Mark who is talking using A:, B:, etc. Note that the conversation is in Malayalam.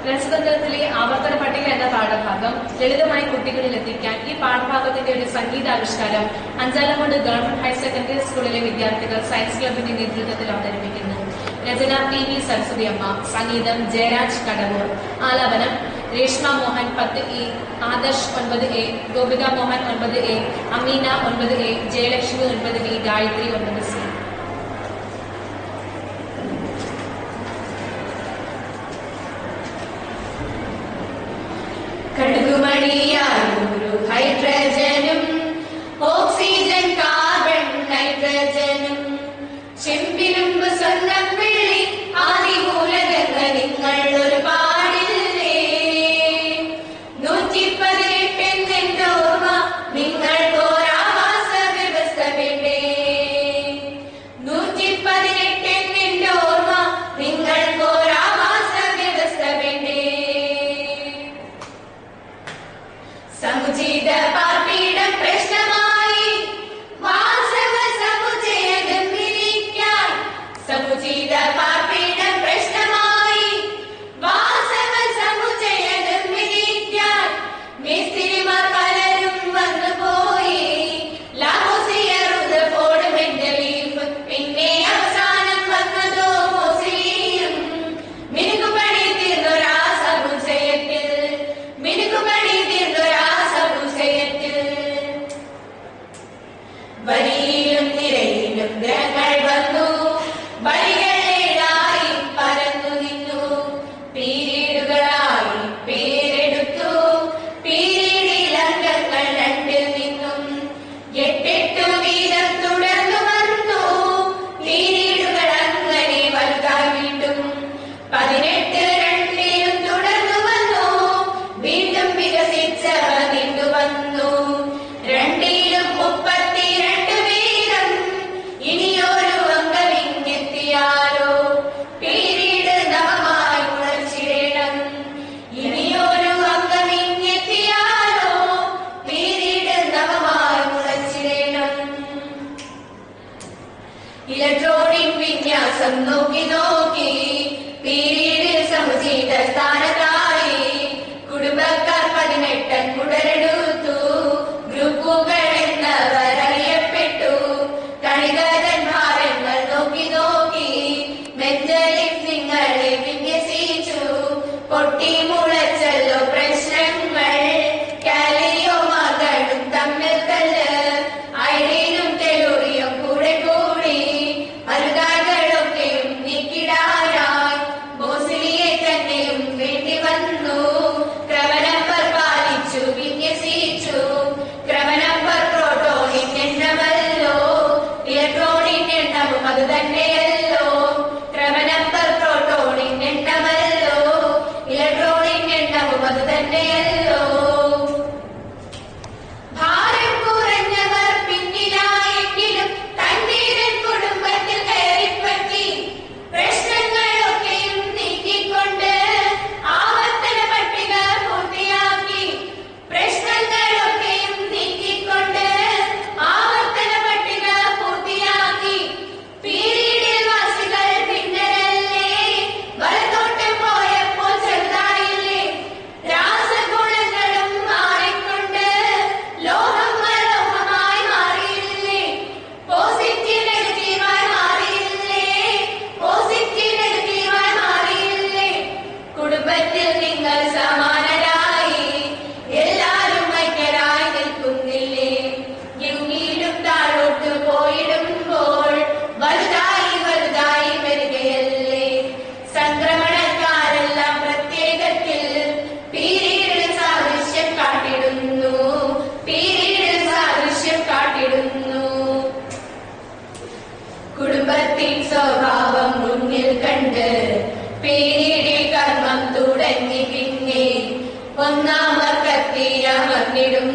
A: രസതന്ത്രത്തിലെ ആവർത്തന പട്ടിക എന്ന പാഠഭാഗം ലളിതമായി കുട്ടികളിൽ എത്തിക്കാൻ ഈ പാഠഭാഗത്തിന്റെ ഒരു സംഗീതാവിഷ്കാരം അഞ്ചാലമൂട് ഗവൺമെന്റ് ഹയർ സെക്കൻഡറി സ്കൂളിലെ വിദ്യാർത്ഥികൾ സയൻസ് ക്ലബിന്റെ നേതൃത്വത്തിൽ അവതരിപ്പിക്കുന്നു. രചന PV സരസ്വതി അമ്മ, സംഗീതം ജയരാജ് കടവൂർ, ആലാപനം Reshma Mohan 10A, Adarsh 9A, Gopika Mohan 9A, Ameena 9A, Jayalakshmi 9B, Gayathri 9C.
B: കടുകുമണിയായൊരു ഹൈഡ്രജനും ഓക്സിജൻ കാർബൺ നൈട്രജനും ചെമ്പിലുമ്പ് സ്വർണ്ണം വെള്ളി ആദിമൂലകങ്ങൾ നിങ്ങൾ ഒരു പാടില്ലേ. 118 എന്നെന്റെ ഓർമ്മ നിങ്ങൾക്കൊരാവാസ വ്യവസ്ഥ വേണ്ടേ. 118 എന്നെന്റെ ഓർമ്മ നിങ്ങൾക്കൊരാവാസ വ്യവസ്ഥ വേണ്ടേ. സമുചിത പാർപ്പിടം പ്രശ്നമായി വാസവ സമുച്ചയ ഗംഭീരിക്കാൻ. സമുചിത പാർപ്പിടം പ്രശ്നമായി വാസവ സമുച്ചയ ഗംഭീരിക്കാൻ. മേസ്തിരിമാർ പലരും വന്നുപോയി. ലാഹോസിയ റുദർഫോർഡ് മെന്റലീഫ് പിന്നെ അവസാനം വന്നതോ മോസിലിയും. മിനുക്കുപണി തീർന്നൊരാ സമുച്ചയത്തിൽ മിനുക്കുപണി തീർന്നൊരാ സമുച്ചയത്തിൽ. വരിയിലും നിരയിലും ഗ്രഹങ്ങൾ വന്നു. വരികളേടായി പരന്നു നിന്നു. പീരീഡുകളായി പേരെടുത്തു. പീരീഡിൽ അംഗങ്ങൾ രണ്ടിൽ നിന്നും 8 വീതം തുടർന്നു വന്നു. പീരീഡുകൾ അങ്ങനെ വലുതായി വീണ്ടും 18 രണ്ടിലും തുടർന്നു വന്നു. വീണ്ടും വികസിച്ചവ നീണ്ടു വന്നു. രണ്ടിലും 32 വീതം. ഇനിയൊരു അംഗമിങ്ങെത്തിയാലോ പീരീഡ് നവമായി ഉണർച്ചിടണം. ഇനിയൊരു അംഗമിങ്ങെത്തിയാലോ പീരീഡ് നവമായി ഉണർച്ചിടണം. ഇലക്ട്രോണിക് വിന്യാസം നോക്കി നോക്കി പീരീഡിൽ സമുചിത സ്ഥാനത്തായി. കുടുംബക്കാർ 18 ഉടലെടുത്തു. ഗ്രൂപ്പുകൾ എന്നവർ അറിയപ്പെട്ടു. കണികതൻ ഭാരങ്ങൾ നോക്കി നോക്കി മെന്റലിഫ് നിങ്ങളെ വിന്യസിച്ചു. പൊട്ടി മുളച്ചല്ലോ പ്രശ്നങ്ങൾ. കാലിയോമാകളും തമ്മിൽ തല്ല്. ഐഡിനും ടെലൂറിയും കൂടെ കൂടി. അരുതാകളൊക്കെയും നീക്കിടാനായി മോസിലിയെ തന്നെയും വേണ്ടി വന്നു. ക്രമനമ്പർ പാലിച്ചു വിന്യസിച്ചു. ക്രമനമ്പർ പ്രോട്ടോണിൻ എണ്ണമല്ലോ. ഇലക്ട്രോണിൻ എണ്ണവും അത് തന്നെയല്ലോ. ക്രമനമ്പർ പ്രോട്ടോണിൻ എണ്ണമല്ലോ. ഇലക്ട്രോണിൻ എണ്ണവും അത് തന്നെയല്ലോ. ഭാരം കുറഞ്ഞവർ പിന്നിലായെങ്കിലും തണ്ണീരൻ കുടുംബത്തിൽ കയറിപ്പറ്റി. പ്രശ്നങ്ങളൊക്കെയും നീക്കിക്കൊണ്ട് ആവർത്തന പട്ടിക പൂർത്തിയാക്കി. പ്രശ്നങ്ങളൊക്കെയും നീക്കിക്കൊണ്ട് ആവർത്തന പട്ടിക പൂർത്തിയാക്കി. പീരീഡിൽ വാസികൾ ഭിന്നരല്ലേ. വലത്തോട്ട് പോയപ്പോൾ ചെറുതായില്ലേ. രാസഗുണങ്ങളും മാറിക്കൊണ്ട് ലോഹം അലോഹമായി മാറിയില്ലേ. പോസിറ്റീവ് നെഗറ്റീവായി മാറിയില്ലേ. പോസിറ്റീവ് നെഗറ്റീവായി മാറിയില്ലേ. കുടുംബത്തിൽ നിങ്ങൾ സമാനരായി. എല്ലാരും ഐക്യരായി നിൽക്കുന്നില്ലേ. എങ്കിലും താഴോട്ട് പോയിടുമ്പോൾ വലുതായി വലുതായി വരികയല്ലേ. സംക്രമണക്കാരെല്ലാം പ്രത്യേകത്തിൽ പീരീഡ് സാദൃശ്യം കാട്ടിടുന്നു. പീരീഡ് സാദൃശ്യം കാട്ടിടുന്നു. കുടുംബത്തിൻ സ്വഭാവം മുന്നിൽ കണ്ട് പീരീഡിൽ കർമ്മം തുടങ്ങി. പിന്നെ ഒന്നാമർ കത്തിയമർന്നിടും